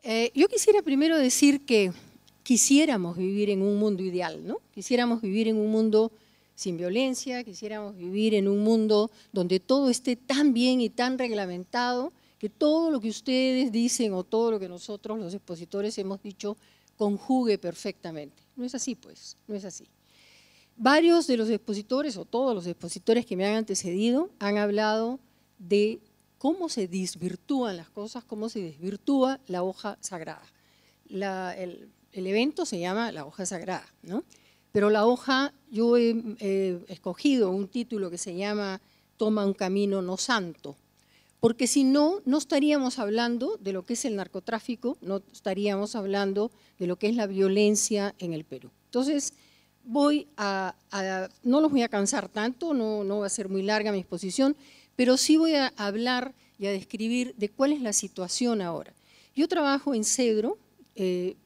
Yo quisiera primero decir que quisiéramos vivir en un mundo ideal, ¿no? Quisiéramos vivir en un mundo sin violencia, quisiéramos vivir en un mundo donde todo esté tan bien y tan reglamentado, que todo lo que ustedes dicen o todo lo que nosotros los expositores hemos dicho conjugue perfectamente. No es así, pues, no es así. Varios de los expositores o todos los expositores que me han antecedido han hablado de cómo se desvirtúan las cosas, cómo se desvirtúa la hoja sagrada. El evento se llama la hoja sagrada, ¿no? Pero la hoja, yo he escogido un título que se llama Toma un camino no santo, porque si no, no estaríamos hablando de lo que es el narcotráfico, no estaríamos hablando de lo que es la violencia en el Perú. Entonces, no los voy a cansar tanto, no va a ser muy larga mi exposición, pero sí voy a hablar y a describir de cuál es la situación ahora. Yo trabajo en Cedro,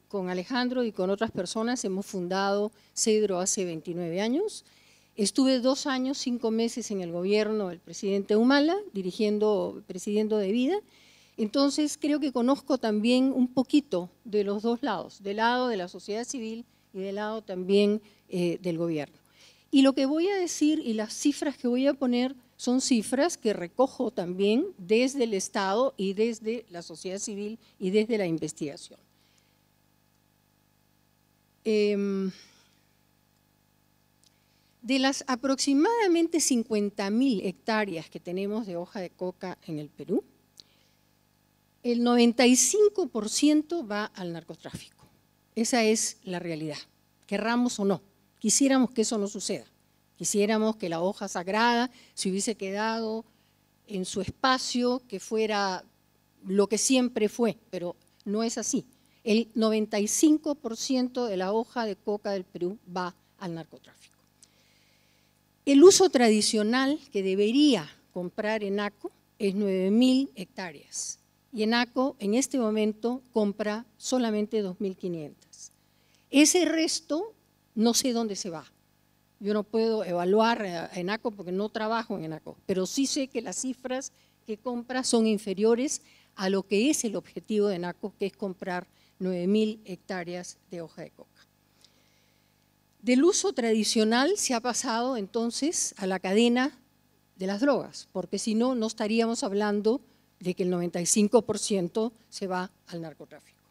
con Alejandro y con otras personas, hemos fundado Cedro hace 29 años. Estuve 2 años, 5 meses en el gobierno del presidente Humala, presidiendo de vida. Entonces creo que conozco también un poquito de los dos lados, del lado de la sociedad civil y del lado también del gobierno. Y lo que voy a decir y las cifras que voy a poner son cifras que recojo también desde el Estado y desde la sociedad civil y desde la investigación. De las aproximadamente 50.000 hectáreas que tenemos de hoja de coca en el Perú, el 95% va al narcotráfico. Esa es la realidad, querramos o no. Quisiéramos que eso no suceda. Quisiéramos que la hoja sagrada se hubiese quedado en su espacio, que fuera lo que siempre fue, pero no es así. El 95% de la hoja de coca del Perú va al narcotráfico. El uso tradicional que debería comprar ENACO es 9.000 hectáreas y ENACO en este momento compra solamente 2.500. Ese resto no sé dónde se va. Yo no puedo evaluar a ENACO porque no trabajo en ENACO, pero sí sé que las cifras que compra son inferiores a lo que es el objetivo de ENACO, que es comprar 9.000 hectáreas de hoja de coca. Del uso tradicional se ha pasado entonces a la cadena de las drogas, porque si no, no estaríamos hablando de que el 95% se va al narcotráfico.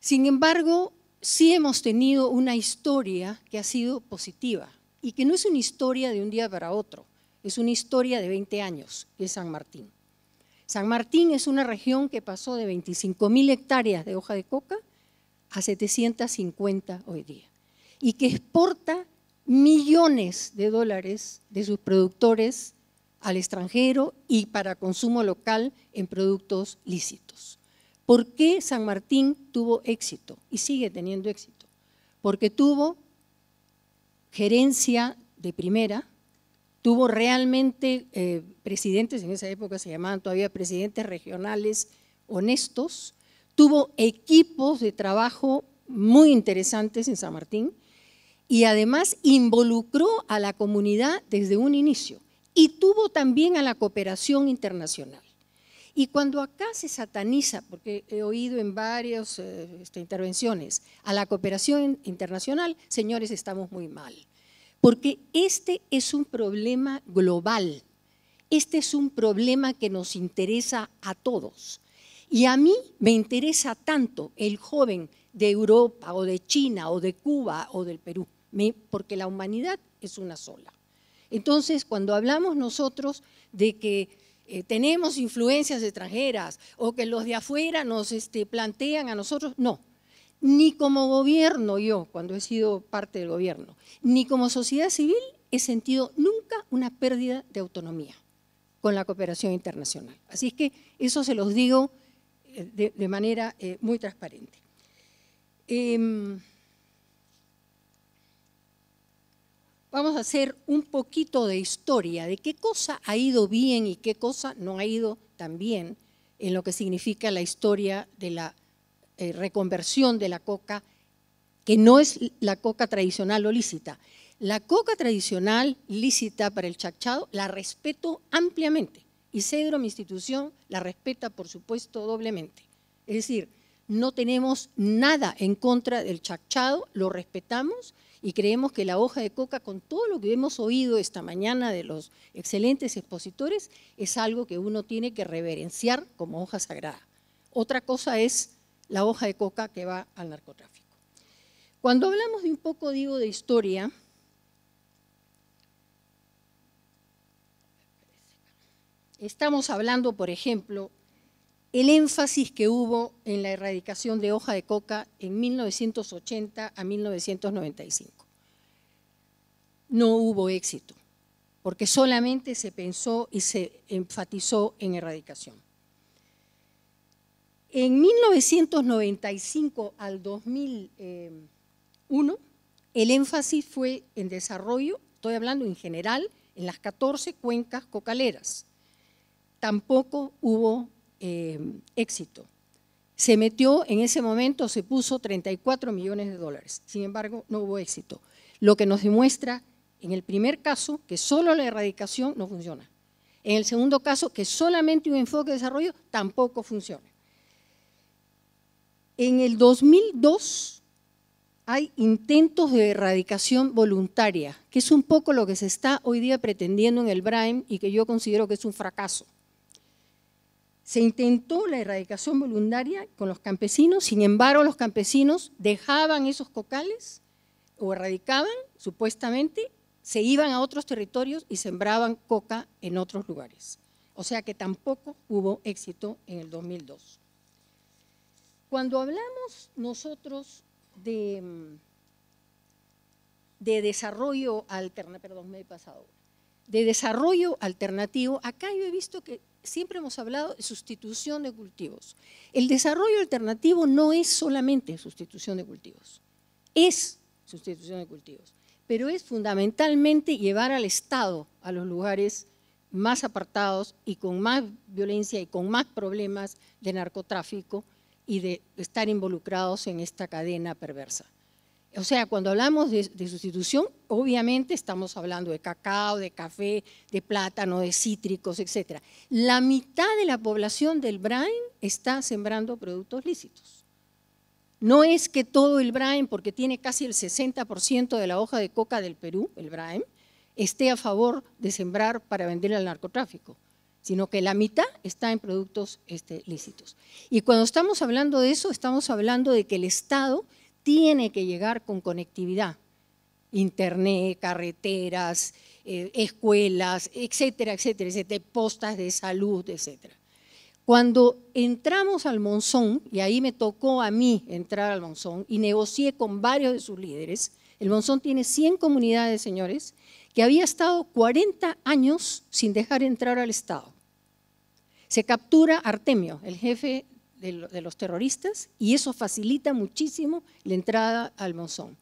Sin embargo, sí hemos tenido una historia que ha sido positiva y que no es una historia de un día para otro, es una historia de 20 años, que es San Martín. San Martín es una región que pasó de 25.000 hectáreas de hoja de coca a 750 hoy día y que exporta millones de dólares de sus productores al extranjero y para consumo local en productos lícitos. ¿Por qué San Martín tuvo éxito y sigue teniendo éxito? Porque tuvo gerencia de primera, tuvo realmente presidentes, en esa época se llamaban todavía presidentes regionales honestos, tuvo equipos de trabajo muy interesantes en San Martín y además involucró a la comunidad desde un inicio y tuvo también a la cooperación internacional. Y cuando acá se sataniza, porque he oído en varias intervenciones, a la cooperación internacional, señores, estamos muy mal. Porque este es un problema global, este es un problema que nos interesa a todos. Y a mí me interesa tanto el joven de Europa o de China o de Cuba o del Perú, porque la humanidad es una sola. Entonces, cuando hablamos nosotros de que tenemos influencias extranjeras o que los de afuera nos plantean a nosotros, no. Ni como gobierno yo, cuando he sido parte del gobierno, ni como sociedad civil he sentido nunca una pérdida de autonomía con la cooperación internacional. Así es que eso se los digo de manera muy transparente. Vamos a hacer un poquito de historia de qué cosa ha ido bien y qué cosa no ha ido tan bien en lo que significa la historia de la reconversión de la coca, que no es la coca tradicional o lícita. La coca tradicional lícita para el chacchado la respeto ampliamente y Cedro, mi institución, la respeta por supuesto doblemente. Es decir, no tenemos nada en contra del chacchado, lo respetamos y creemos que la hoja de coca, con todo lo que hemos oído esta mañana de los excelentes expositores, es algo que uno tiene que reverenciar como hoja sagrada. Otra cosa es la hoja de coca que va al narcotráfico. Cuando hablamos de un poco, digo, de historia, estamos hablando, por ejemplo, el énfasis que hubo en la erradicación de hoja de coca en 1980 a 1995. No hubo éxito, porque solamente se pensó y se enfatizó en erradicación. En 1995 al 2001, el énfasis fue en desarrollo, estoy hablando en general, en las 14 cuencas cocaleras. Tampoco hubo éxito. Se metió, en ese momento se puso 34 millones de dólares, sin embargo no hubo éxito. Lo que nos demuestra en el primer caso que solo la erradicación no funciona. En el segundo caso que solamente un enfoque de desarrollo tampoco funciona. En el 2002 hay intentos de erradicación voluntaria, que es un poco lo que se está hoy día pretendiendo en el BRAEM y que yo considero que es un fracaso. Se intentó la erradicación voluntaria con los campesinos, sin embargo los campesinos dejaban esos cocales o erradicaban, supuestamente, se iban a otros territorios y sembraban coca en otros lugares. O sea que tampoco hubo éxito en el 2002. Cuando hablamos nosotros de desarrollo alternativo, acá yo he visto que siempre hemos hablado de sustitución de cultivos. El desarrollo alternativo no es solamente sustitución de cultivos, es sustitución de cultivos, pero es fundamentalmente llevar al Estado a los lugares más apartados y con más violencia y con más problemas de narcotráfico y de estar involucrados en esta cadena perversa. O sea, cuando hablamos de sustitución, obviamente estamos hablando de cacao, de café, de plátano, de cítricos, etc. La mitad de la población del BRAEM está sembrando productos lícitos. No es que todo el BRAEM, porque tiene casi el 60% de la hoja de coca del Perú, el BRAEM, esté a favor de sembrar para vender al narcotráfico, sino que la mitad está en productos lícitos. Y cuando estamos hablando de eso, estamos hablando de que el Estado tiene que llegar con conectividad, internet, carreteras, escuelas, etcétera, etcétera, etcétera, postas de salud, etcétera. Cuando entramos al Monzón, y ahí me tocó a mí entrar al Monzón, y negocié con varios de sus líderes, el Monzón tiene 100 comunidades, señores, que había estado 40 años sin dejar entrar al Estado. Se captura Artemio, el jefe de los terroristas, y eso facilita muchísimo la entrada al Monzón.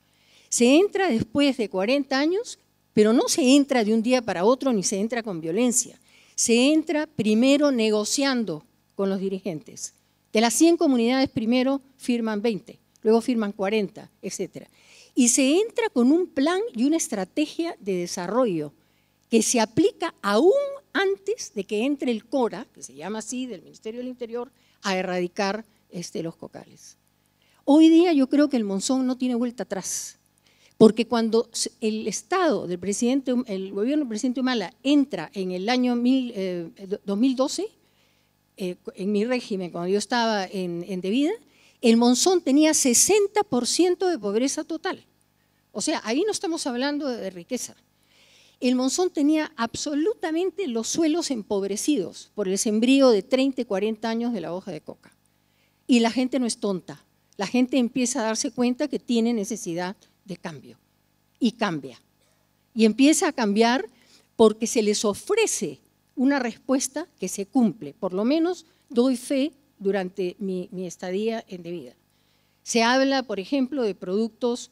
Se entra después de 40 años, pero no se entra de un día para otro ni se entra con violencia. Se entra primero negociando con los dirigentes. De las 100 comunidades primero firman 20, luego firman 40, etc. Y se entra con un plan y una estrategia de desarrollo que se aplica aún antes de que entre el CORA, que se llama así, del Ministerio del Interior, a erradicar los cocales. Hoy día yo creo que el Monzón no tiene vuelta atrás, porque cuando el Estado del presidente, el gobierno del presidente Humala entra en el año 2012, en mi régimen, cuando yo estaba en Devida, el Monzón tenía 60% de pobreza total. O sea, ahí no estamos hablando de riqueza. El Monzón tenía absolutamente los suelos empobrecidos por el sembrío de 30 y 40 años de la hoja de coca. Y la gente no es tonta. La gente empieza a darse cuenta que tiene necesidad de cambio. Y cambia. Y empieza a cambiar porque se les ofrece una respuesta que se cumple. Por lo menos doy fe durante mi estadía en Devida. Se habla, por ejemplo, de productos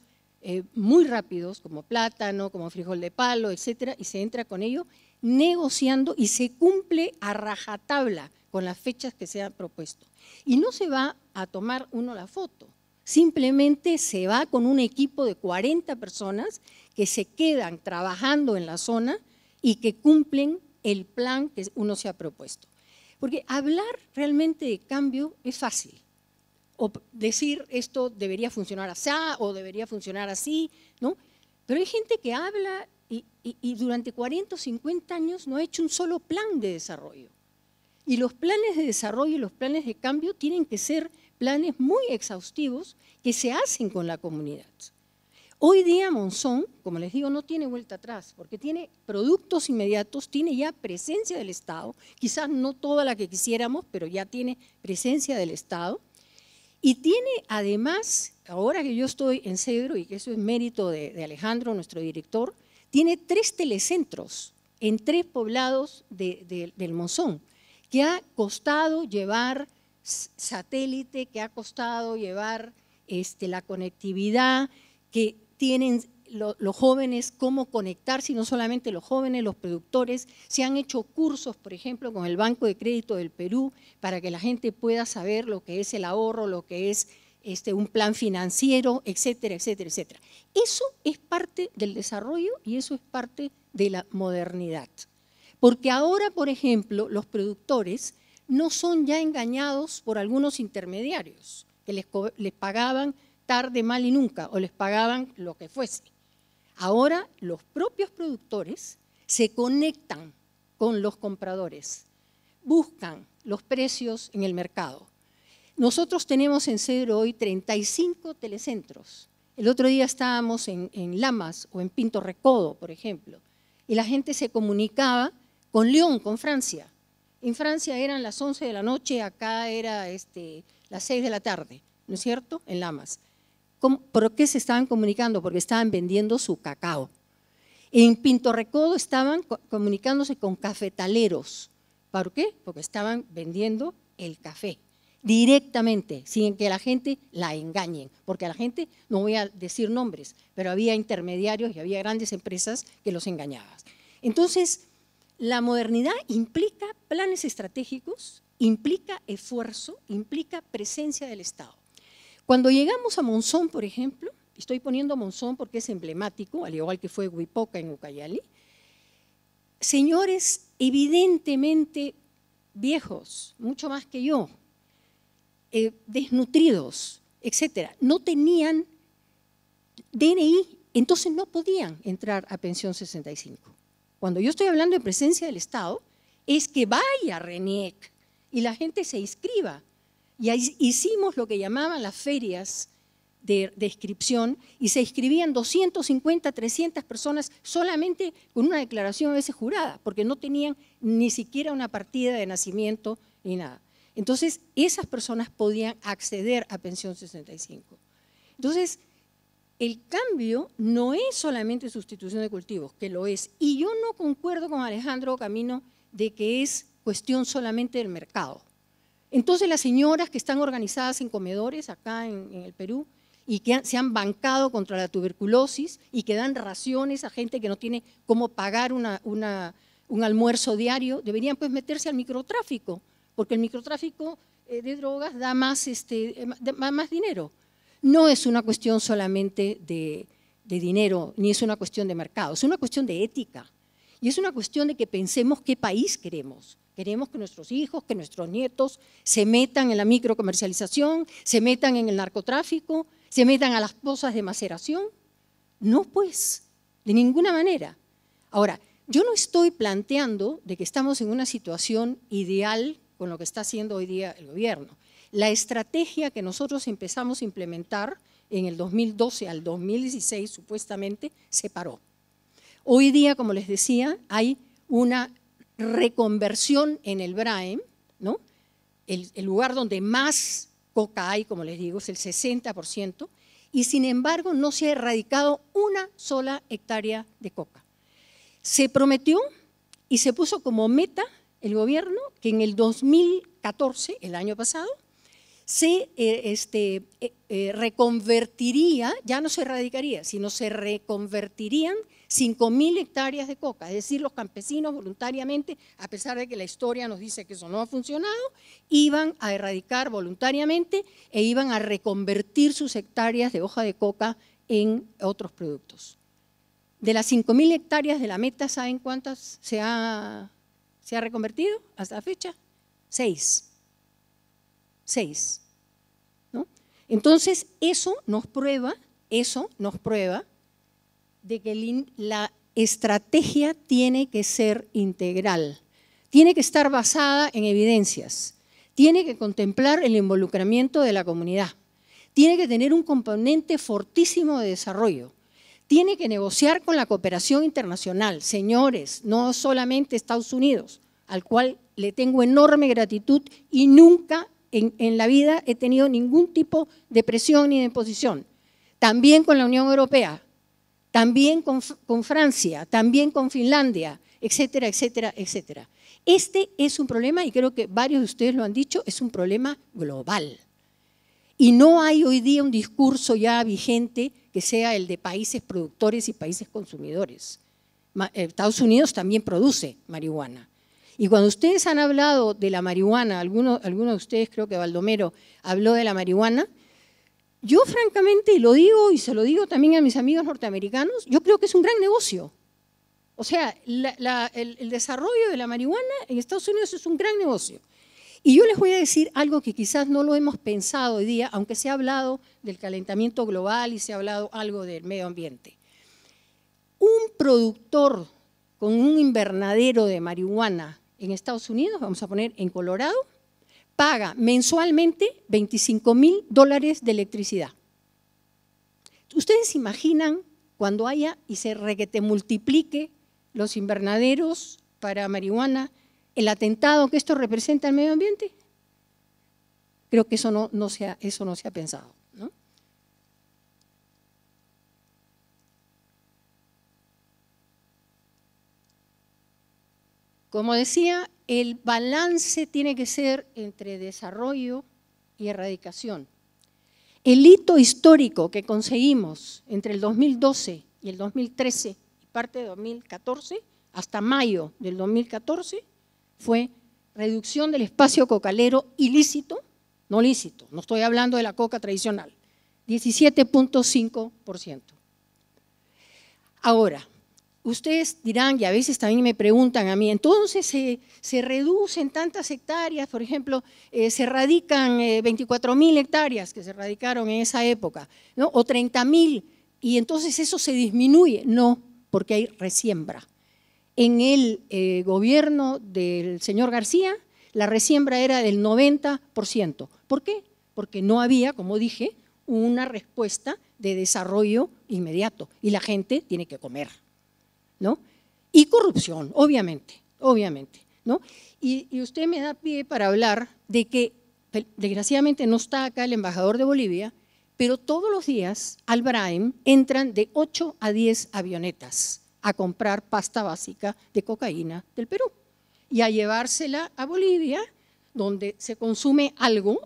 muy rápidos, como plátano, como frijol de palo, etcétera, y se entra con ello negociando y se cumple a rajatabla con las fechas que se han propuesto. Y no se va a tomar uno la foto, simplemente se va con un equipo de 40 personas que se quedan trabajando en la zona y que cumplen el plan que uno se ha propuesto. Porque hablar realmente de cambio es fácil. o decir esto debería funcionar así o debería funcionar así, ¿no? Pero hay gente que habla y durante 40 o 50 años no ha hecho un solo plan de desarrollo. Y los planes de desarrollo y los planes de cambio tienen que ser planes muy exhaustivos que se hacen con la comunidad. Hoy día Monzón, como les digo, no tiene vuelta atrás, porque tiene productos inmediatos, tiene ya presencia del Estado, quizás no toda la que quisiéramos, pero ya tiene presencia del Estado. Y tiene además, ahora que yo estoy en Cedro, y que eso es mérito de Alejandro, nuestro director, tiene 3 telecentros en 3 poblados del Monzón, que ha costado llevar satélite, que ha costado llevar la conectividad, que tienen los jóvenes cómo conectarse, y no solamente los jóvenes, los productores. Se han hecho cursos, por ejemplo, con el Banco de Crédito del Perú, para que la gente pueda saber lo que es el ahorro, lo que es un plan financiero, etcétera, etcétera, etcétera. Eso es parte del desarrollo y eso es parte de la modernidad. Porque ahora, por ejemplo, los productores no son ya engañados por algunos intermediarios que les pagaban tarde, mal y nunca, o les pagaban lo que fuese. Ahora los propios productores se conectan con los compradores, buscan los precios en el mercado. Nosotros tenemos en Cedro hoy 35 telecentros. El otro día estábamos en Lamas o en Pinto Recodo, por ejemplo, y la gente se comunicaba con Lyon, con Francia. En Francia eran las 11 de la noche, acá era las 6 de la tarde, ¿no es cierto?, en Lamas. ¿Por qué se estaban comunicando? Porque estaban vendiendo su cacao. En Pinto Recodo estaban comunicándose con cafetaleros. ¿Por qué? Porque estaban vendiendo el café directamente, sin que la gente la engañen. Porque a la gente, no voy a decir nombres, pero había intermediarios y había grandes empresas que los engañaban. Entonces, la modernidad implica planes estratégicos, implica esfuerzo, implica presencia del Estado. Cuando llegamos a Monzón, por ejemplo, estoy poniendo Monzón porque es emblemático, al igual que fue Huipoca en Ucayali, señores evidentemente viejos, mucho más que yo, desnutridos, etcétera, no tenían DNI, entonces no podían entrar a pensión 65. Cuando yo estoy hablando de presencia del Estado, es que vaya a RENIEC y la gente se inscriba. Y ahí hicimos lo que llamaban las ferias de inscripción y se inscribían 250, 300 personas solamente con una declaración a veces jurada, porque no tenían ni siquiera una partida de nacimiento ni nada. Entonces, esas personas podían acceder a pensión 65. Entonces, el cambio no es solamente sustitución de cultivos, que lo es. Y yo no concuerdo con Alejandro Camino de que es cuestión solamente del mercado. Entonces las señoras que están organizadas en comedores acá en el Perú y que se han bancado contra la tuberculosis y que dan raciones a gente que no tiene cómo pagar un almuerzo diario, deberían pues meterse al microtráfico, porque el microtráfico de drogas da más dinero. No es una cuestión solamente de dinero, ni es una cuestión de mercado, es una cuestión de ética. Y es una cuestión de que pensemos qué país queremos. Queremos que nuestros hijos, que nuestros nietos se metan en la microcomercialización, se metan en el narcotráfico, se metan a las pozas de maceración. No, pues, de ninguna manera. Ahora, yo no estoy planteando de que estamos en una situación ideal con lo que está haciendo hoy día el gobierno. La estrategia que nosotros empezamos a implementar en el 2012 al 2016, supuestamente, se paró. Hoy día, como les decía, hay una reconversión en el Braem, ¿no? El lugar donde más coca hay, como les digo, es el 60%, y sin embargo no se ha erradicado una sola hectárea de coca. Se prometió y se puso como meta el gobierno que en el 2014, el año pasado, se reconvertiría, ya no se erradicaría, sino se reconvertirían 5.000 hectáreas de coca, es decir, los campesinos voluntariamente, a pesar de que la historia nos dice que eso no ha funcionado, iban a erradicar voluntariamente e iban a reconvertir sus hectáreas de hoja de coca en otros productos. De las 5.000 hectáreas de la meta, ¿saben cuántas se ha reconvertido hasta la fecha? 6, ¿no? Entonces, eso nos prueba de que la estrategia tiene que ser integral, tiene que estar basada en evidencias, tiene que contemplar el involucramiento de la comunidad, tiene que tener un componente fortísimo de desarrollo, tiene que negociar con la cooperación internacional. Señores, no solamente Estados Unidos, al cual le tengo enorme gratitud y nunca en la vida he tenido ningún tipo de presión ni de imposición. También con la Unión Europea, también con Francia, también con Finlandia, etcétera, etcétera, etcétera. Este es un problema, y creo que varios de ustedes lo han dicho, es un problema global. Y no hay hoy día un discurso ya vigente que sea el de países productores y países consumidores. Estados Unidos también produce marihuana. Y cuando ustedes han hablado de la marihuana, algunos de ustedes, creo que Baldomero, habló de la marihuana, yo francamente, y lo digo y se lo digo también a mis amigos norteamericanos, yo creo que es un gran negocio. O sea, el desarrollo de la marihuana en Estados Unidos es un gran negocio. Y yo les voy a decir algo que quizás no lo hemos pensado hoy día, aunque se ha hablado del calentamiento global y se ha hablado algo del medio ambiente. Un productor con un invernadero de marihuana en Estados Unidos, vamos a poner en Colorado, paga mensualmente $25,000 de electricidad. ¿Ustedes se imaginan cuando haya y se requete multiplique los invernaderos para marihuana, el atentado que esto representa al medio ambiente? Creo que eso no se ha pensado, ¿no? Como decía, el balance tiene que ser entre desarrollo y erradicación. El hito histórico que conseguimos entre el 2012 y el 2013 y parte de 2014, hasta mayo del 2014, fue reducción del espacio cocalero ilícito, no lícito, no estoy hablando de la coca tradicional, 17.5%. Ahora, ustedes dirán, y a veces también me preguntan a mí, entonces se reducen tantas hectáreas, por ejemplo, se erradican 24.000 hectáreas que se erradicaron en esa época, ¿no? O 30.000, y entonces eso se disminuye. No, porque hay resiembra. En el gobierno del señor García, la resiembra era del 90%. ¿Por qué? Porque no había, como dije, una respuesta de desarrollo inmediato y la gente tiene que comer, ¿no? Y corrupción, obviamente, ¿no? Y usted me da pie para hablar de que, desgraciadamente no está acá el embajador de Bolivia, pero todos los días al Braem entran de 8 a 10 avionetas a comprar pasta básica de cocaína del Perú y a llevársela a Bolivia, donde se consume algo,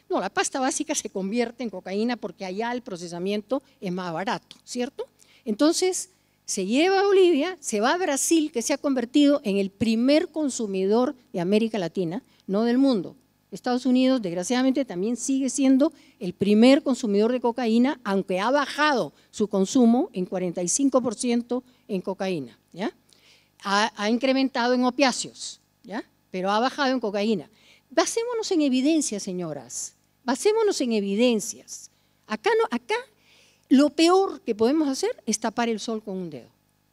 no, la pasta básica se convierte en cocaína porque allá el procesamiento es más barato, ¿cierto? Entonces, se lleva a Bolivia, se va a Brasil, que se ha convertido en el primer consumidor de América Latina, no del mundo. Estados Unidos, desgraciadamente, también sigue siendo el primer consumidor de cocaína, aunque ha bajado su consumo en 45% en cocaína, ¿ya? Ha incrementado en opiáceos, ¿ya? Pero ha bajado en cocaína. Basémonos en evidencias, señoras, basémonos en evidencias. Acá lo peor que podemos hacer es tapar el sol con un dedo.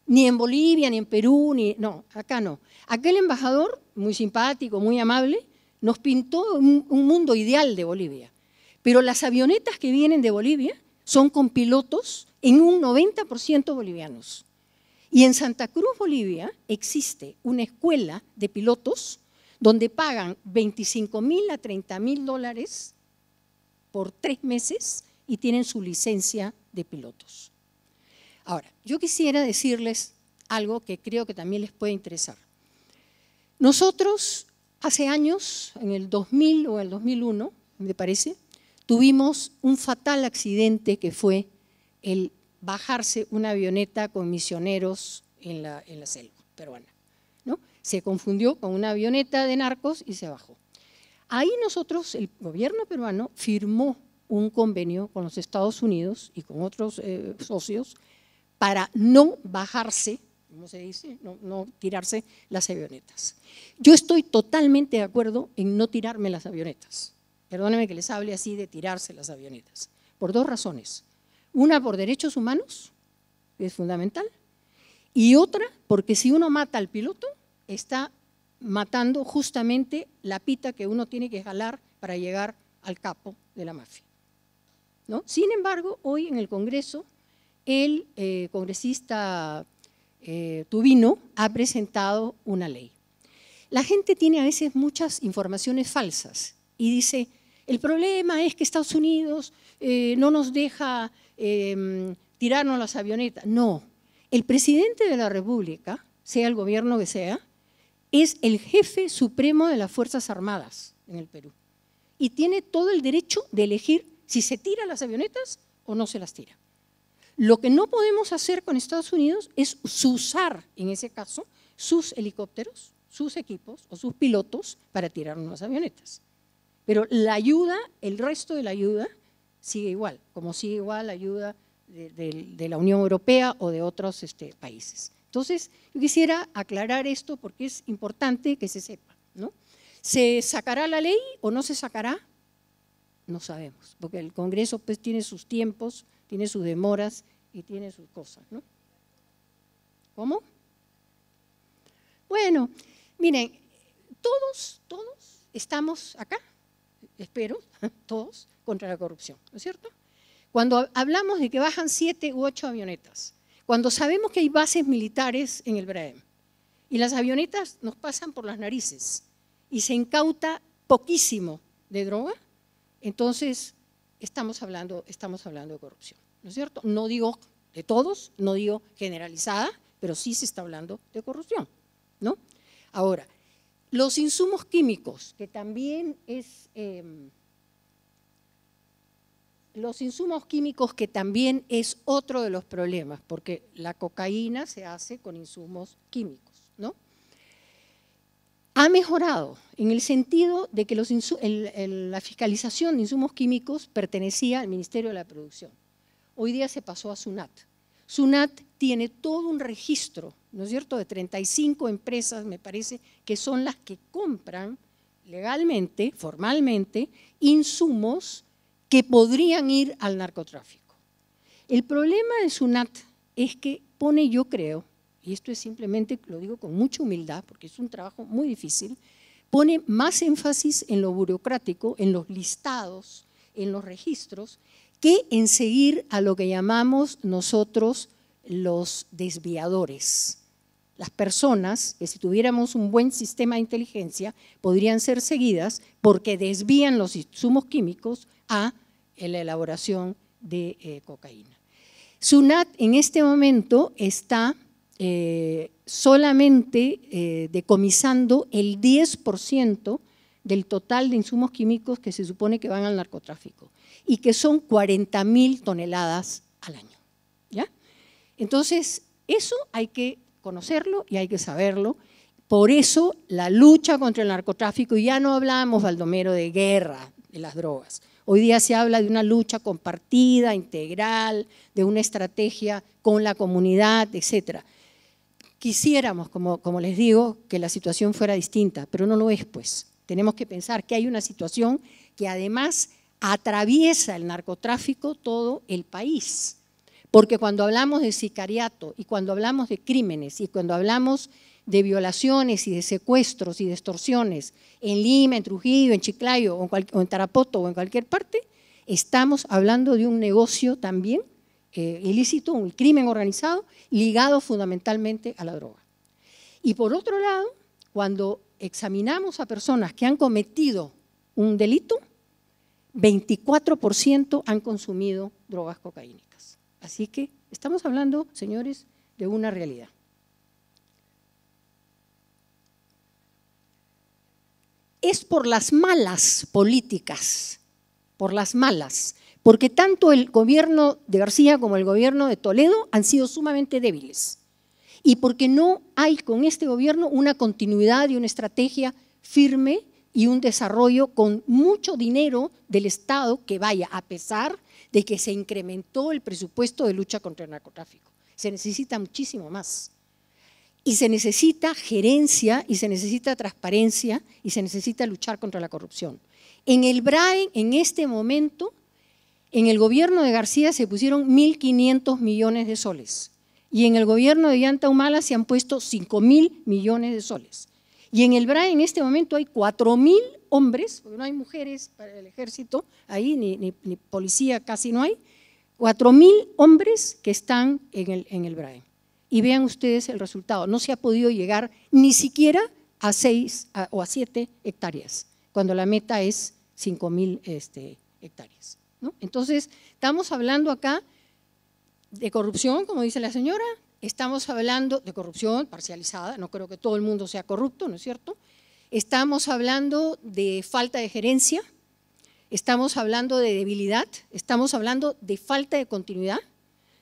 Ni en Bolivia, ni en Perú, no, acá no. Acá el embajador, muy simpático, muy amable, nos pintó un mundo ideal de Bolivia. Pero las avionetas que vienen de Bolivia son con pilotos en un 90% bolivianos. Y en Santa Cruz, Bolivia, existe una escuela de pilotos donde pagan $25,000 a $30,000 por 3 meses y tienen su licencia de pilotos. Ahora, yo quisiera decirles algo que creo que también les puede interesar. Nosotros, hace años, en el 2000 o el 2001, me parece, tuvimos un fatal accidente que fue el bajarse una avioneta con misioneros en la selva peruana, ¿no? Se confundió con una avioneta de narcos y se bajó. Ahí nosotros, el gobierno peruano, firmó un convenio con los Estados Unidos y con otros socios para no bajarse, ¿cómo se dice? No tirarse las avionetas. Yo estoy totalmente de acuerdo en no tirarme las avionetas, perdónenme que les hable así, de tirarse las avionetas, por dos razones. Una, por derechos humanos, que es fundamental, y otra, porque si uno mata al piloto, está matando justamente la pita que uno tiene que jalar para llegar al capo de la mafia, ¿no? Sin embargo, hoy en el Congreso, el congresista Tubino ha presentado una ley. La gente tiene a veces muchas informaciones falsas y dice, el problema es que Estados Unidos no nos deja tirarnos las avionetas. No, el presidente de la República, sea el gobierno que sea, es el jefe supremo de las Fuerzas Armadas en el Perú y tiene todo el derecho de elegir si se tira las avionetas o no se las tira. Lo que no podemos hacer con Estados Unidos es usar, en ese caso, sus helicópteros, sus equipos o sus pilotos para tirarnos las avionetas. Pero la ayuda, el resto de la ayuda, sigue igual, como sigue igual la ayuda de la Unión Europea o de otros países. Entonces, yo quisiera aclarar esto porque es importante que se sepa, ¿no? ¿Se sacará la ley o no se sacará? No sabemos, porque el Congreso pues tiene sus tiempos, tiene sus demoras y tiene sus cosas, ¿no? ¿Cómo? Bueno, miren, todos estamos acá, espero, todos, contra la corrupción, ¿no es cierto? Cuando hablamos de que bajan 7 u 8 avionetas, cuando sabemos que hay bases militares en el BRAEM y las avionetas nos pasan por las narices y se incauta poquísimo de droga, entonces estamos hablando de corrupción, ¿no es cierto? No digo de todos, no digo generalizada, pero sí se está hablando de corrupción, ¿no? Ahora, los insumos químicos, que también es otro de los problemas, porque la cocaína se hace con insumos químicos, ¿no? Ha mejorado en el sentido de que la fiscalización de insumos químicos pertenecía al Ministerio de la Producción. Hoy día se pasó a SUNAT. SUNAT tiene todo un registro, ¿no es cierto?, de 35 empresas, me parece, que son las que compran legalmente, formalmente, insumos que podrían ir al narcotráfico. El problema de SUNAT es que pone, yo creo, y esto es simplemente, lo digo con mucha humildad, porque es un trabajo muy difícil, pone más énfasis en lo burocrático, en los listados, en los registros, que en seguir a lo que llamamos nosotros los desviadores. Las personas que si tuviéramos un buen sistema de inteligencia podrían ser seguidas porque desvían los insumos químicos a la elaboración de cocaína. SUNAT en este momento está solamente decomisando el 10% del total de insumos químicos que se supone que van al narcotráfico y que son 40.000 toneladas al año, ¿ya? Entonces, eso hay que conocerlo y hay que saberlo. Por eso la lucha contra el narcotráfico, y ya no hablamos, Baldomero, de guerra de las drogas. Hoy día se habla de una lucha compartida, integral, de una estrategia con la comunidad, etcétera. Quisiéramos, como les digo, que la situación fuera distinta, pero no lo es, pues. Tenemos que pensar que hay una situación que además atraviesa el narcotráfico todo el país. Porque cuando hablamos de sicariato y cuando hablamos de crímenes y cuando hablamos de violaciones y de secuestros y de extorsiones en Lima, en Trujillo, en Chiclayo o en Tarapoto o en cualquier parte, estamos hablando de un negocio también ilícito, un crimen organizado ligado fundamentalmente a la droga. Y por otro lado, cuando examinamos a personas que han cometido un delito, 24% han consumido drogas cocaínicas. Así que estamos hablando, señores, de una realidad. Es por las malas políticas, por las malas, porque tanto el gobierno de García como el gobierno de Toledo han sido sumamente débiles y porque no hay con este gobierno una continuidad y una estrategia firme y un desarrollo con mucho dinero del Estado que vaya, a pesar de que se incrementó el presupuesto de lucha contra el narcotráfico. Se necesita muchísimo más. Y se necesita gerencia, y se necesita transparencia, y se necesita luchar contra la corrupción. En el BRAE, en este momento, en el gobierno de García se pusieron 1.500 millones de soles y en el gobierno de Ollanta Humala se han puesto 5.000 millones de soles. Y en el BRAE en este momento hay 4.000 hombres, porque no hay mujeres para el ejército, ahí ni policía casi no hay, 4.000 hombres que están en el BRAE. Y vean ustedes el resultado, no se ha podido llegar ni siquiera a 6 o a 7 hectáreas, cuando la meta es 5.000 hectáreas, ¿no? Entonces, estamos hablando acá de corrupción, como dice la señora, estamos hablando de corrupción parcializada, no creo que todo el mundo sea corrupto, ¿no es cierto? Estamos hablando de falta de gerencia, estamos hablando de debilidad, estamos hablando de falta de continuidad,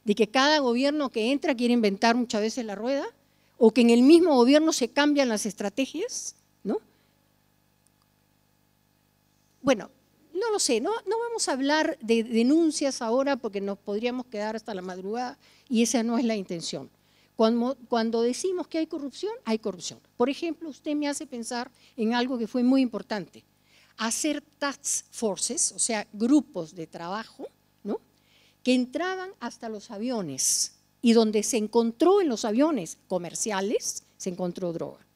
de que cada gobierno que entra quiere inventar muchas veces la rueda, o que en el mismo gobierno se cambian las estrategias, ¿no? Bueno, no lo sé, no vamos a hablar de denuncias ahora porque nos podríamos quedar hasta la madrugada y esa no es la intención. Cuando decimos que hay corrupción, hay corrupción. Por ejemplo, usted me hace pensar en algo que fue muy importante, hacer task forces, o sea, grupos de trabajo, ¿no?, que entraban hasta los aviones y donde se encontró en los aviones comerciales, se encontró droga.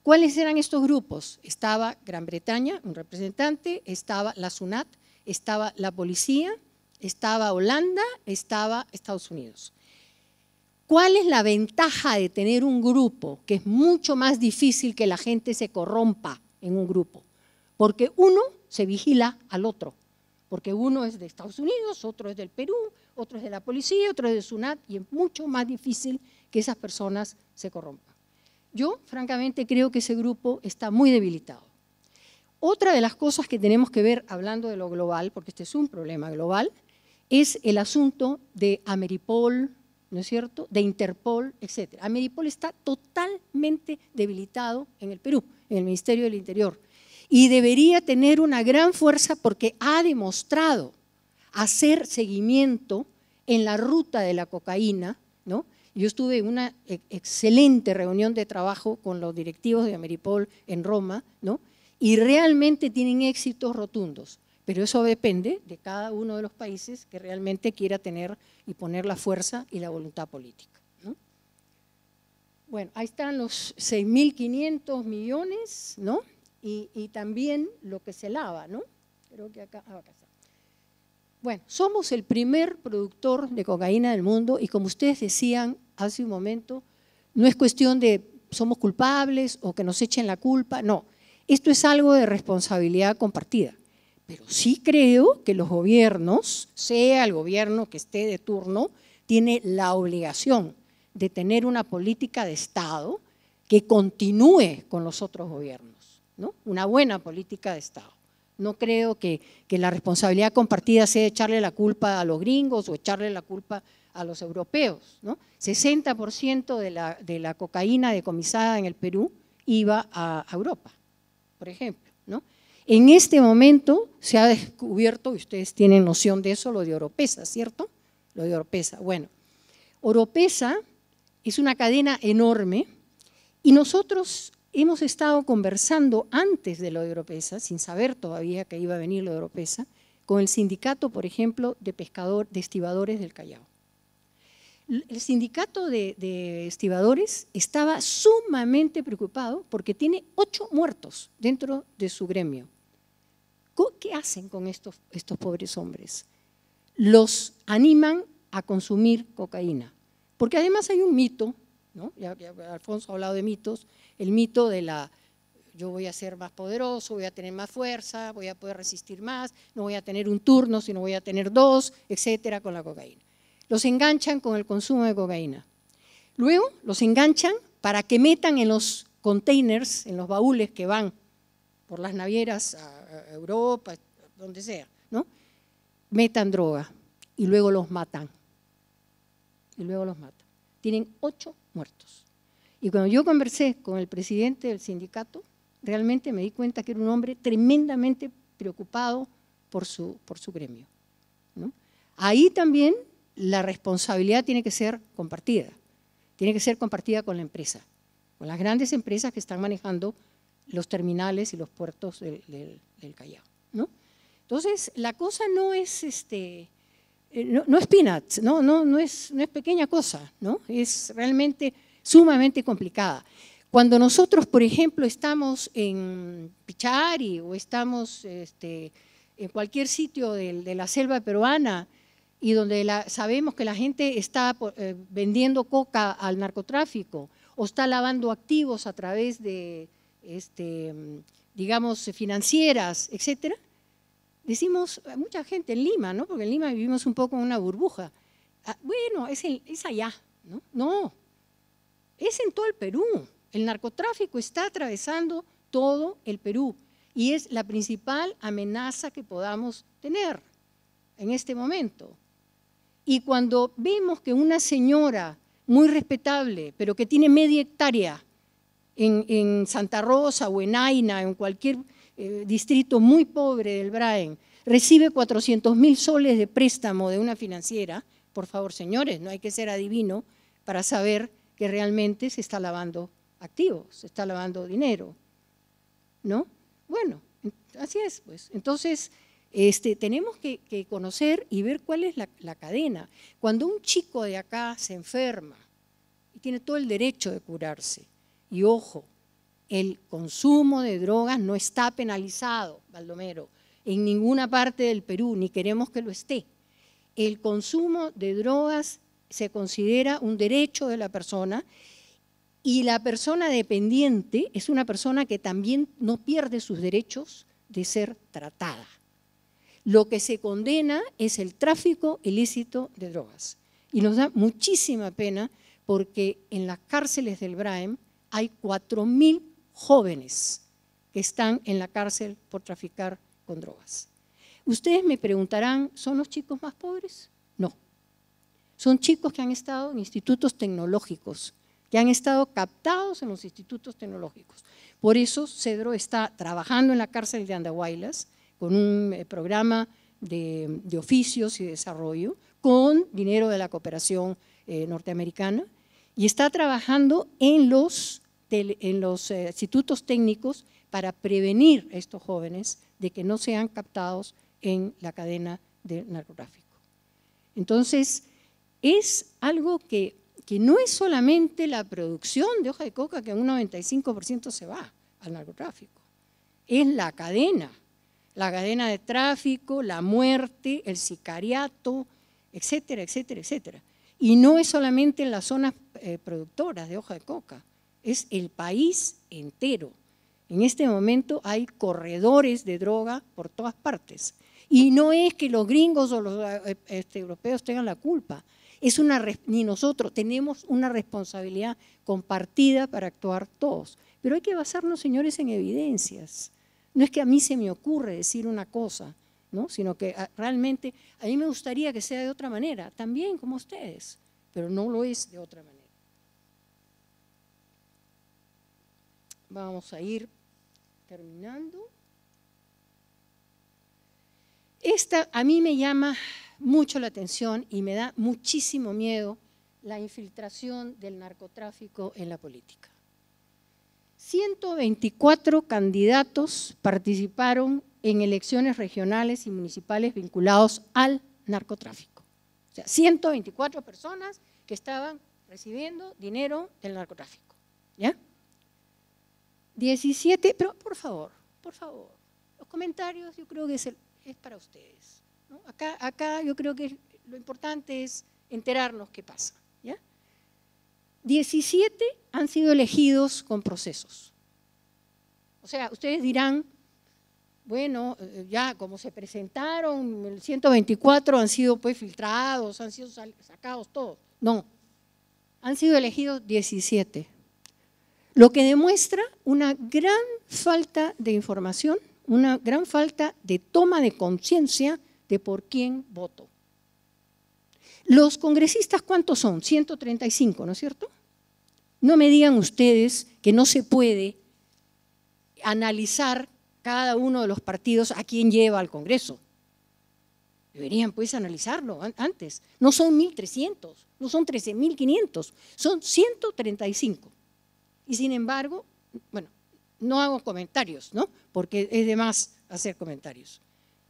¿Cuáles eran estos grupos? Estaba Gran Bretaña, un representante, estaba la SUNAT, estaba la policía, estaba Holanda, estaba Estados Unidos. ¿Cuál es la ventaja de tener un grupo? Que es mucho más difícil que la gente se corrompa en un grupo, porque uno se vigila al otro, porque uno es de Estados Unidos, otro es del Perú, otro es de la policía, otro es de SUNAT, y es mucho más difícil que esas personas se corrompan. Yo, francamente, creo que ese grupo está muy debilitado. Otra de las cosas que tenemos que ver, hablando de lo global, porque este es un problema global, es el asunto de Ameripol, ¿no es cierto?, de Interpol, etc. Ameripol está totalmente debilitado en el Perú, en el Ministerio del Interior, y debería tener una gran fuerza porque ha demostrado hacer seguimiento en la ruta de la cocaína, ¿no? Yo estuve en una excelente reunión de trabajo con los directivos de Ameripol en Roma, ¿no?, y realmente tienen éxitos rotundos, pero eso depende de cada uno de los países que realmente quiera tener y poner la fuerza y la voluntad política, ¿no? Bueno, ahí están los 6.500 millones, ¿no?, y también lo que se lava, ¿no? Creo que acá está. Bueno, somos el primer productor de cocaína del mundo y como ustedes decían hace un momento, no es cuestión de somos culpables o que nos echen la culpa, no. Esto es algo de responsabilidad compartida. Pero sí creo que los gobiernos, sea el gobierno que esté de turno, tiene la obligación de tener una política de Estado que continúe con los otros gobiernos, ¿no? Una buena política de Estado. No creo que la responsabilidad compartida sea echarle la culpa a los gringos o echarle la culpa a los europeos, ¿no? 60% de la cocaína decomisada en el Perú iba a Europa, por ejemplo, ¿no? En este momento se ha descubierto, y ustedes tienen noción de eso, lo de Oropesa, ¿cierto? Lo de Oropesa. Bueno, Oropesa es una cadena enorme y nosotros hemos estado conversando antes de lo de Oropesa, sin saber todavía que iba a venir lo de Oropesa, con el sindicato, por ejemplo, de estibadores del Callao. El sindicato de estibadores estaba sumamente preocupado porque tiene 8 muertos dentro de su gremio. ¿Qué hacen con estos pobres hombres? Los animan a consumir cocaína, porque además hay un mito, ¿no? Ya Alfonso ha hablado de mitos, el mito de yo voy a ser más poderoso, voy a tener más fuerza, voy a poder resistir más, no voy a tener un turno, sino voy a tener 2, etcétera, con la cocaína. Los enganchan con el consumo de cocaína. Luego los enganchan para que metan en los containers, en los baúles que van por las navieras a Europa, donde sea, ¿no? Metan droga y luego los matan. Tienen 8 muertos. Y cuando yo conversé con el presidente del sindicato, realmente me di cuenta que era un hombre tremendamente preocupado por su gremio, ¿no? Ahí también la responsabilidad tiene que ser compartida con la empresa, con las grandes empresas que están manejando los terminales y los puertos del Callao, Entonces, la cosa no es, no es peanuts, no es pequeña cosa, ¿no? Es realmente sumamente complicada. Cuando nosotros, por ejemplo, estamos en Pichari o estamos en cualquier sitio de la selva peruana y donde sabemos que la gente está vendiendo coca al narcotráfico o está lavando activos a través de, digamos, financieras, etcétera, decimos, mucha gente en Lima, ¿no? Porque en Lima vivimos un poco en una burbuja. Bueno, es allá, ¿no? No, es en todo el Perú. El narcotráfico está atravesando todo el Perú y es la principal amenaza que podamos tener en este momento. Y cuando vemos que una señora muy respetable, pero que tiene media hectárea en Santa Rosa o en Aina, en cualquier distrito muy pobre del Braen, recibe 400.000 soles de préstamo de una financiera, por favor, señores, no hay que ser adivino para saber que realmente se está lavando activos, se está lavando dinero, ¿no? Bueno, así es, pues. Entonces, tenemos que conocer y ver cuál es la cadena. Cuando un chico de acá se enferma y tiene todo el derecho de curarse, y ojo, el consumo de drogas no está penalizado, Baldomero, en ninguna parte del Perú, ni queremos que lo esté. El consumo de drogas se considera un derecho de la persona y la persona dependiente es una persona que también no pierde sus derechos de ser tratada. Lo que se condena es el tráfico ilícito de drogas. Y nos da muchísima pena porque en las cárceles del Braem hay 4.000 jóvenes que están en la cárcel por traficar con drogas. Ustedes me preguntarán, ¿son los chicos más pobres? No. Son chicos que han estado en institutos tecnológicos, que han estado captados en los institutos tecnológicos. Por eso Cedro está trabajando en la cárcel de Andahuaylas con un programa de oficios y desarrollo con dinero de la cooperación norteamericana y está trabajando en los institutos técnicos para prevenir a estos jóvenes de que no sean captados en la cadena del narcotráfico. Entonces, es algo que no es solamente la producción de hoja de coca, que un 95% se va al narcotráfico, es la cadena de tráfico, la muerte, el sicariato, etcétera, etcétera, etcétera. Y no es solamente en las zonas productoras de hoja de coca, es el país entero. En este momento hay corredores de droga por todas partes. Y no es que los gringos o los europeos tengan la culpa, ni nosotros tenemos una responsabilidad compartida para actuar todos. Pero hay que basarnos, señores, en evidencias. No es que a mí se me ocurre decir una cosa, ¿no? Sino que realmente a mí me gustaría que sea de otra manera, también como ustedes, pero no lo es de otra manera. Vamos a ir terminando. Esta a mí me llama mucho la atención y me da muchísimo miedo la infiltración del narcotráfico en la política. 124 candidatos participaron en elecciones regionales y municipales vinculados al narcotráfico. O sea, 124 personas que estaban recibiendo dinero del narcotráfico. ¿Ya? 17, pero por favor, los comentarios yo creo que es para ustedes, ¿no? Acá yo creo que lo importante es enterarnos qué pasa, ¿ya? 17 han sido elegidos con procesos. O sea, ustedes dirán, bueno, ya como se presentaron, 124 han sido pues filtrados, han sido sacados todos. No, han sido elegidos 17. Lo que demuestra una gran falta de información, una gran falta de toma de conciencia de por quién voto. Los congresistas, ¿cuántos son? 135, ¿no es cierto? No me digan ustedes que no se puede analizar cada uno de los partidos a quién lleva al Congreso. Deberían pues analizarlo antes. No son 1.300, no son 13.500, son 135. Y sin embargo, bueno, no hago comentarios, ¿no? Porque es de más hacer comentarios.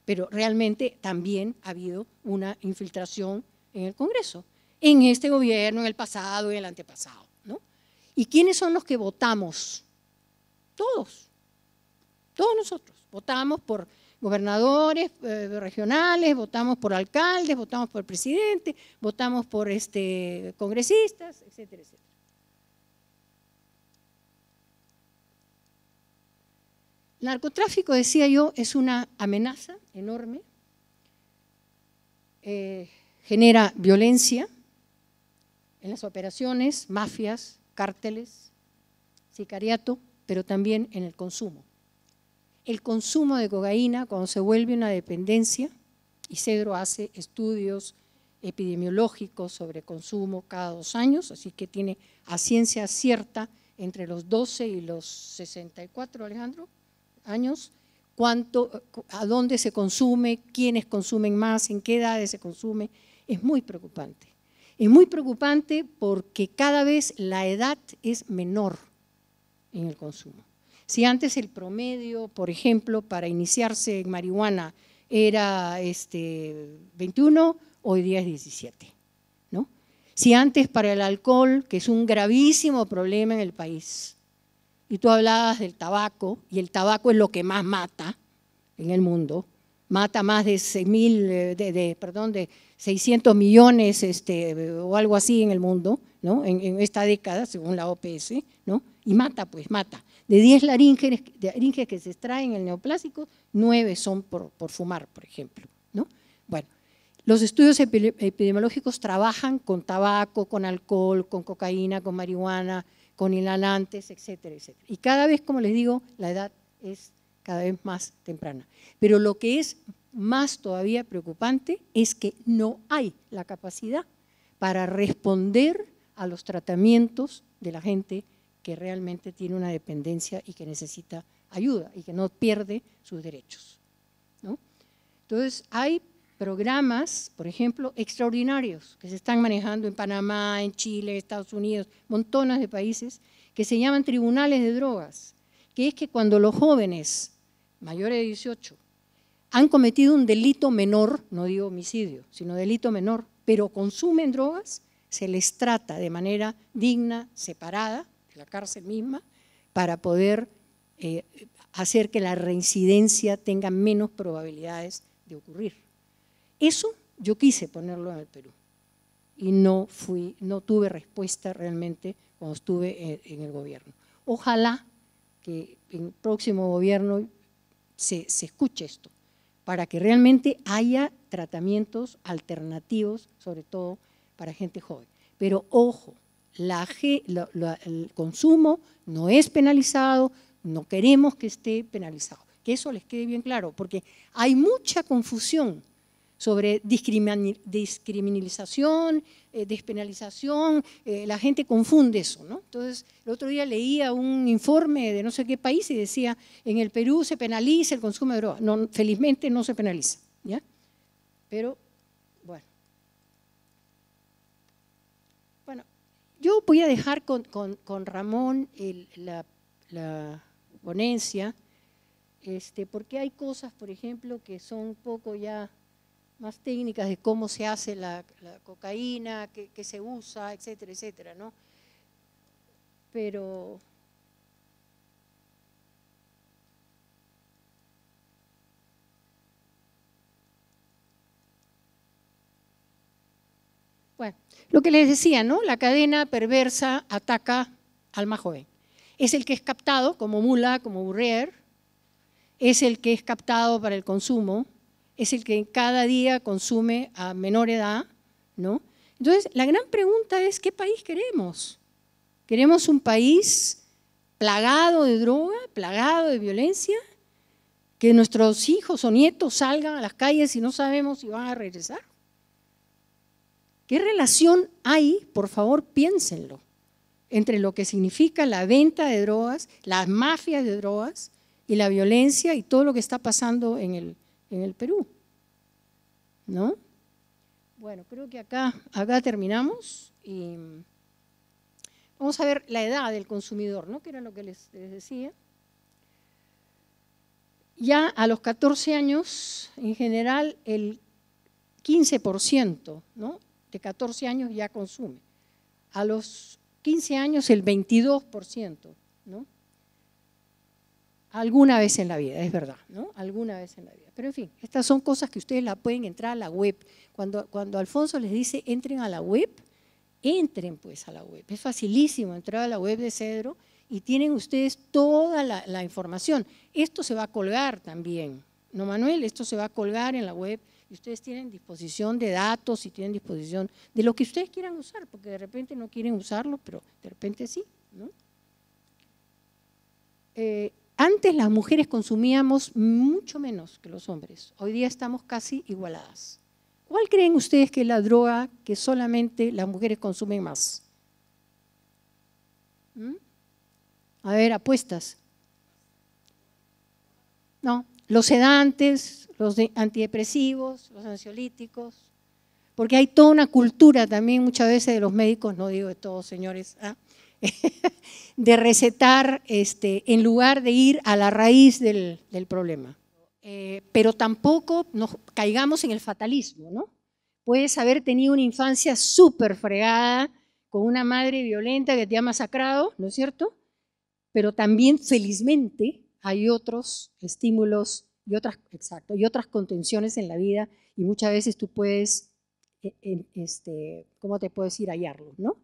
pero realmente también ha habido una infiltración en el Congreso, en este gobierno, en el pasado y en el antepasado, ¿no? ¿Y quiénes son los que votamos? Todos nosotros. Votamos por gobernadores regionales, votamos por alcaldes, votamos por presidente, votamos por congresistas, etcétera, etcétera. El narcotráfico, decía yo, es una amenaza enorme, genera violencia en las operaciones, mafias, cárteles, sicariato, pero también en el consumo. El consumo de cocaína, cuando se vuelve una dependencia, y Cedro hace estudios epidemiológicos sobre consumo cada 2 años, así que tiene a ciencia cierta entre los 12 y los 64, Alejandro, años, a dónde se consume, quiénes consumen más, en qué edades se consume, es muy preocupante. Es muy preocupante porque cada vez la edad es menor en el consumo. Si antes el promedio, por ejemplo, para iniciarse en marihuana era 21, hoy día es 17, ¿no? Si antes para el alcohol, que es un gravísimo problema en el país, y tú hablabas del tabaco, y el tabaco es lo que más mata en el mundo, mata más de 600 millones o algo así en el mundo, ¿no? En esta década, según la OPS, ¿no? Y mata, pues mata. De 10 laringes que se extraen en el neoplásico, 9 son por fumar, por ejemplo, ¿no? Bueno, los estudios epidemiológicos trabajan con tabaco, con alcohol, con cocaína, con marihuana, con inhalantes, etcétera, etcétera. Y cada vez, como les digo, la edad es cada vez más temprana. Pero lo que es más todavía preocupante es que no hay la capacidad para responder a los tratamientos de la gente que realmente tiene una dependencia y que necesita ayuda y que no pierde sus derechos, ¿no? Entonces, hay programas, por ejemplo, extraordinarios que se están manejando en Panamá, en Chile, Estados Unidos, montones de países, que se llaman tribunales de drogas, que es que cuando los jóvenes mayores de 18 han cometido un delito menor, no digo homicidio, sino delito menor, pero consumen drogas, se les trata de manera digna, separada, de la cárcel misma, para poder hacer que la reincidencia tenga menos probabilidades de ocurrir. Eso yo quise ponerlo en el Perú y no tuve respuesta realmente cuando estuve en el gobierno. Ojalá que en el próximo gobierno se escuche esto, para que realmente haya tratamientos alternativos, sobre todo para gente joven. Pero ojo, el consumo no es penalizado, no queremos que esté penalizado, que eso les quede bien claro, porque hay mucha confusión sobre discriminalización, despenalización, la gente confunde eso, ¿no? Entonces, el otro día leía un informe de no sé qué país y decía, en el Perú se penaliza el consumo de drogas. No, felizmente no se penaliza, ¿ya? Pero, bueno. Bueno, yo voy a dejar con Ramón la ponencia, porque hay cosas, por ejemplo, que son un poco ya más técnicas de cómo se hace la cocaína, qué se usa, etcétera, etcétera, ¿no? Pero bueno, lo que les decía, ¿no? La cadena perversa ataca al más joven. Es el que es captado como mula, como burrier, es el que es captado para el consumo, es el que cada día consume a menor edad, ¿no? Entonces, la gran pregunta es, ¿qué país queremos? ¿Queremos un país plagado de droga, plagado de violencia? ¿Que nuestros hijos o nietos salgan a las calles y no sabemos si van a regresar? ¿Qué relación hay, por favor, piénsenlo, entre lo que significa la venta de drogas, las mafias de drogas y la violencia y todo lo que está pasando en el Perú, ¿no? Bueno, creo que acá terminamos y vamos a ver la edad del consumidor, ¿no? Que era lo que les decía. ya a los 14 años, en general, el 15%, ¿no?, de 14 años ya consume. A los 15 años el 22%, ¿no? Alguna vez en la vida, es verdad, ¿no? Alguna vez en la vida. Pero en fin, estas son cosas que ustedes la pueden entrar a la web. Cuando Alfonso les dice entren a la web, entren pues a la web. Es facilísimo entrar a la web de Cedro y tienen ustedes toda la información. Esto se va a colgar también, ¿no, Manuel? Esto se va a colgar en la web y ustedes tienen disposición de datos y tienen disposición de lo que ustedes quieran usar, porque de repente no quieren usarlo, pero de repente sí, ¿no? Antes las mujeres consumíamos mucho menos que los hombres, hoy día estamos casi igualadas. ¿Cuál creen ustedes que es la droga que solamente las mujeres consumen más? A ver, apuestas. No, los sedantes, los antidepresivos, los ansiolíticos, porque hay toda una cultura también muchas veces de los médicos, no digo de todos señores, de recetar en lugar de ir a la raíz del problema. Pero tampoco nos caigamos en el fatalismo, ¿no? Puedes haber tenido una infancia súper fregada, con una madre violenta que te ha masacrado, ¿no es cierto? Pero también, felizmente, hay otros estímulos y otras contenciones en la vida y muchas veces tú puedes, ¿cómo te puedo decir?, hallarlos, ¿no?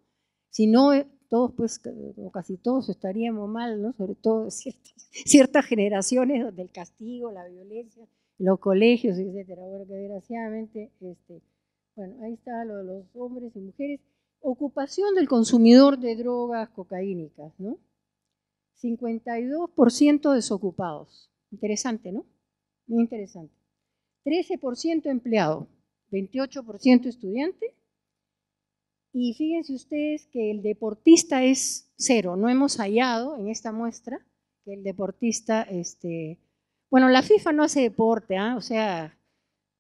Si no, todos, pues, o casi todos estaríamos mal, ¿no? Sobre todo ciertas generaciones donde el castigo, la violencia, los colegios, etcétera. Bueno, que desgraciadamente, bueno, ahí está lo de los hombres y mujeres. Ocupación del consumidor de drogas cocaínicas, ¿no? 52% desocupados. Interesante, ¿no? Muy interesante. 13% empleado, 28% estudiante. Y fíjense ustedes que el deportista es cero. No hemos hallado en esta muestra que el deportista, bueno, la FIFA no hace deporte, ¿eh? O sea,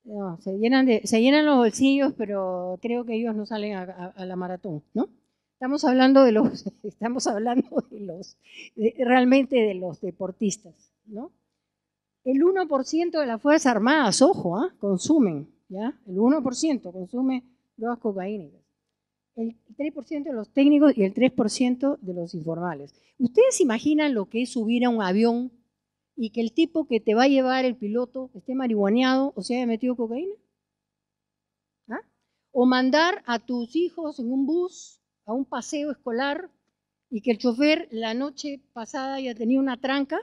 no, se llenan los bolsillos, pero creo que ellos no salen a la maratón, ¿no? Estamos hablando realmente de los deportistas, ¿no? El 1% de las Fuerzas Armadas, ojo, consumen, ¿ya? El 1% consume drogas cocaínicas. El 3% de los técnicos y el 3% de los informales. ¿Ustedes se imaginan lo que es subir a un avión y que el tipo que te va a llevar, el piloto, esté marihuaneado o se haya metido cocaína? ¿Ah? O mandar a tus hijos en un bus a un paseo escolar y que el chofer la noche pasada haya tenido una tranca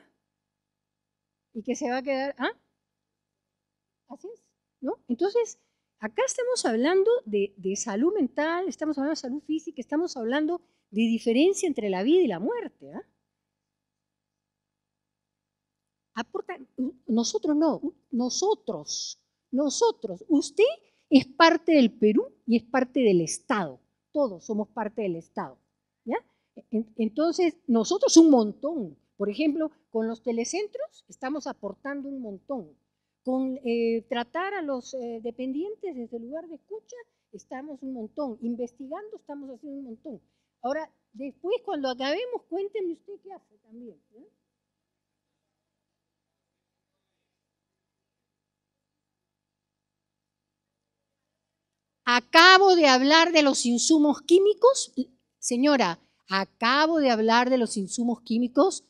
y que se va a quedar, así es, ¿no? Entonces, acá estamos hablando de salud mental, estamos hablando de salud física, estamos hablando de diferencia entre la vida y la muerte. Nosotros no, nosotros. Usted es parte del Perú y es parte del Estado. Todos somos parte del Estado. ¿Ya? Entonces, nosotros un montón. Por ejemplo, con los telecentros estamos aportando un montón. Con tratar a los dependientes desde el lugar de escucha, estamos un montón. Investigando, estamos haciendo un montón. Ahora, después, cuando acabemos, cuéntenme usted qué hace también. Acabo de hablar de los insumos químicos. Señora, acabo de hablar de los insumos químicos.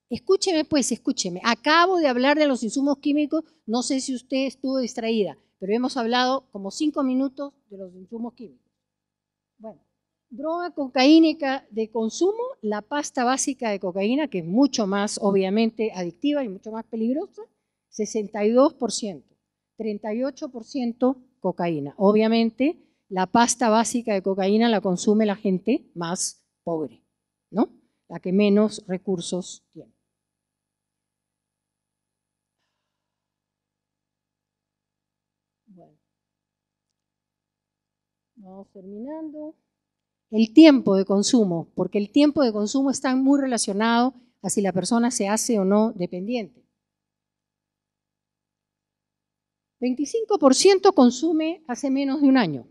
Escúcheme pues, escúcheme. Acabo de hablar de los insumos químicos. No sé si usted estuvo distraída, pero hemos hablado como 5 minutos de los insumos químicos. Bueno, droga cocaínica de consumo, la pasta básica de cocaína, que es mucho más, obviamente, adictiva y mucho más peligrosa, 62%, 38% cocaína. Obviamente, la pasta básica de cocaína la consume la gente más pobre, ¿no? La que menos recursos tiene. Bueno, vamos terminando. El tiempo de consumo, porque el tiempo de consumo está muy relacionado a si la persona se hace o no dependiente. 25% consume hace menos de un año.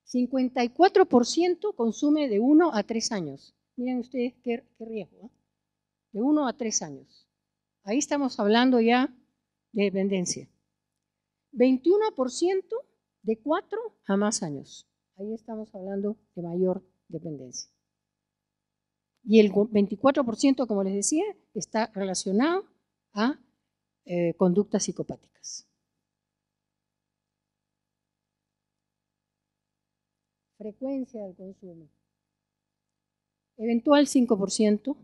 54% consume de 1 a 3 años. Miren ustedes qué riesgo, ¿eh? De 1 a 3 años. Ahí estamos hablando ya de dependencia. 21% de 4 a más años. Ahí estamos hablando de mayor dependencia. Y el 24%, como les decía, está relacionado a conductas psicopáticas. Frecuencia del consumo. Eventual 5%,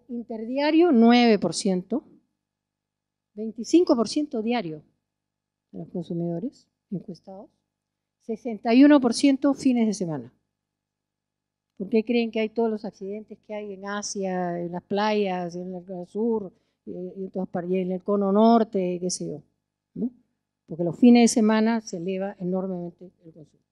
interdiario 9%, 25% diario de los consumidores encuestados, 61% fines de semana. ¿Por qué creen que hay todos los accidentes que hay en Asia, en las playas, en el sur, en el cono norte, qué sé yo? ¿No? Porque los fines de semana se eleva enormemente el consumo.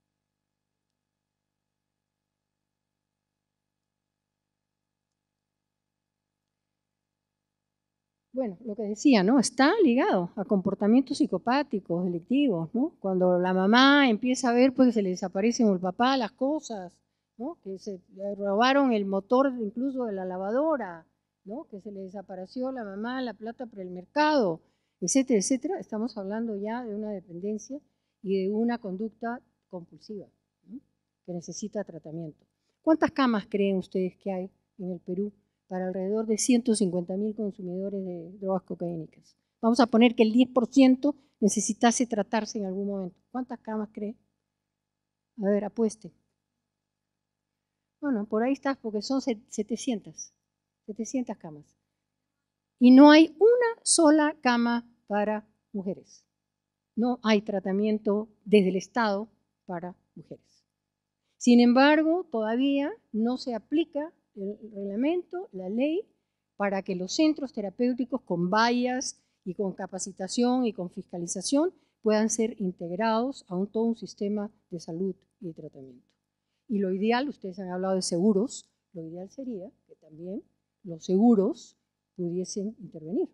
Bueno, lo que decía, ¿no? Está ligado a comportamientos psicopáticos, delictivos, ¿no? Cuando la mamá empieza a ver pues, que se le desaparecen al papá las cosas, ¿no? Que se le robaron el motor incluso de la lavadora, ¿no? Que se le desapareció a la mamá la plata para el mercado, etcétera, etcétera. Estamos hablando ya de una dependencia y de una conducta compulsiva, ¿no? Que necesita tratamiento. ¿Cuántas camas creen ustedes que hay en el Perú para alrededor de 150.000 consumidores de drogas cocaínicas? Vamos a poner que el 10% necesitase tratarse en algún momento. ¿Cuántas camas cree? A ver, apueste. Bueno, por ahí está, porque son 700 camas. Y no hay una sola cama para mujeres. No hay tratamiento desde el Estado para mujeres. Sin embargo, todavía no se aplica el reglamento, la ley, para que los centros terapéuticos con vallas y con capacitación y con fiscalización puedan ser integrados a todo un sistema de salud y de tratamiento. Y lo ideal, ustedes han hablado de seguros, lo ideal sería que también los seguros pudiesen intervenir,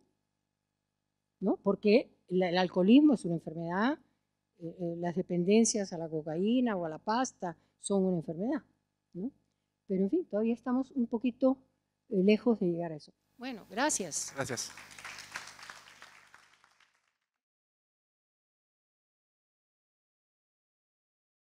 ¿no? Porque el alcoholismo es una enfermedad, las dependencias a la cocaína o a la pasta son una enfermedad, ¿no? Pero en fin, todavía estamos un poquito lejos de llegar a eso. Bueno, gracias. Gracias.